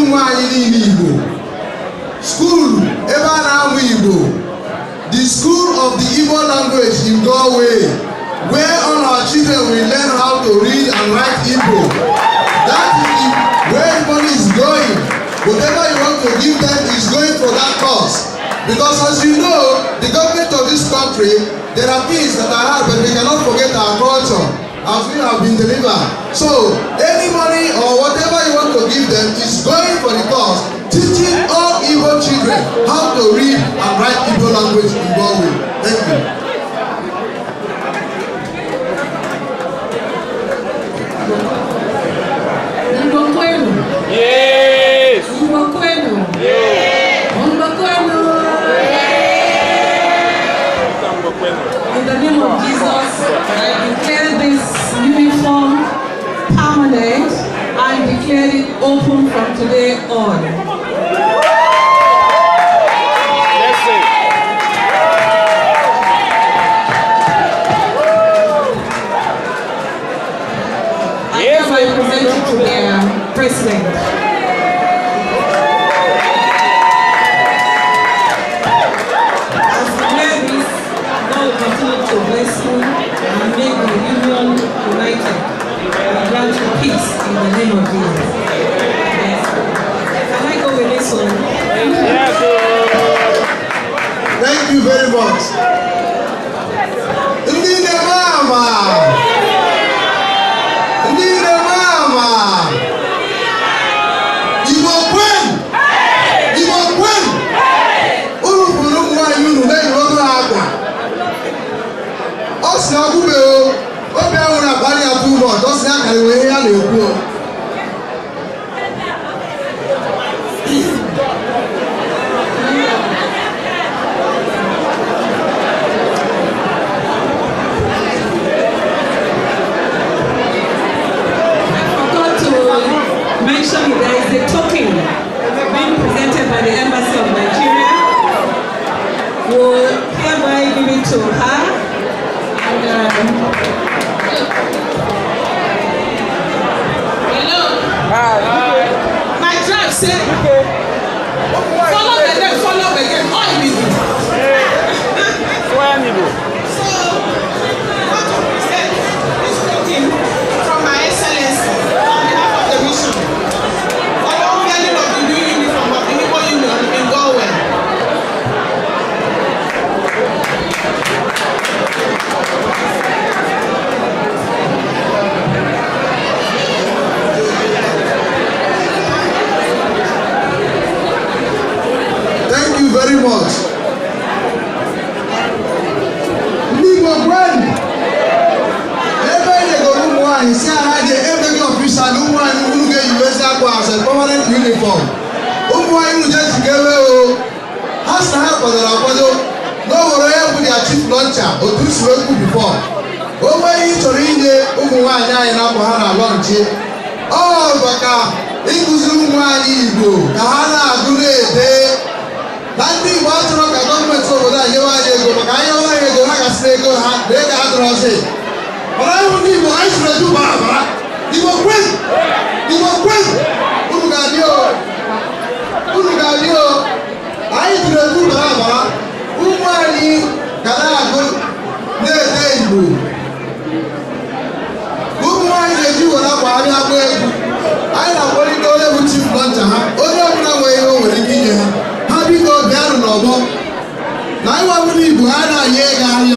UMUNWANYI in Igbo. School, ebe na-amụ Igbo. The school of the Igbo language in Galway, where all our children will learn how to read and write Igbo. That is where money is going. Whatever you want to give them is going for that cause. Because as you know, the government of this country, there are things that are hard, but we cannot forget our culture, as we have been delivered. So, any money or whatever you want to give them is going for the cause, teaching all Igbo children how to read and write Igbo language in Galway. Thank you. Yes. In the name of Jesus, I declare this uniform permanent and declare it open from today on. I hereby present it to their president. To bless you and make the union united and grant you peace in the name of Jesus. Yes. Can I go with this one? Thank you very much. Ndine mama. Igbo kwen. UMUNWANYI na Igbo Akwa. Osi Nkpukpe o, obi ahụ na-akpali ya too much, osi ya karịrị ihe ya na-ekwu o. I forgot to mention there is a token being presented by the Embassy of Nigeria. We'll hereby give it to her. Hello. My tribe said, follow again. All you do. So, what to present is talking from my excellency on behalf of the mission for the unveiling of the new uniform of the Igbo Union in Galway. Thank you very much. Igbo kwen. Ebe nyego UMUNWANYI si ahaje ebe official UMUNWANYI unu ga-eyuwezi akwa as a permanent uniform. UMUNWANYI unu ga-ejigewe o. Ha sị na ha kwadoro akwado n'owere ya bụ their chief launcher otu si wee kwu before. O nweghị chọrọ inye UMUNWANYI anyị na-akwa ha na lọnchị. Ọ maka ịkụziri UMUNWANYI Igbo ka ha na-agụ na-ede. Na ndị Igbo achọrọ ka gọọmenti obodo a nyewe anyị ego maka anyị ọnwa anyị ego ha gasị n'ego ha na ego ha dọrọ ọsị. Mana ịhụ ndị Igbo anyị siri eju bara bara. Igbo kwen! Unu ga-adị o. Anyị jiri eju bara bara. UMUNWANYI ga na-agụ na-ede Igbo. UMUNWANYI ga-eji were akwa ha bịa gbaa egwu. Anyị na-akpọlite onye bụ chief launcher ha. Onye ọbụla nwere ihe o nwere ike inye ha. Biko bịanụ n'ọgbọ na ịwa bụrụ Igbo ha na-anye ego ahịa.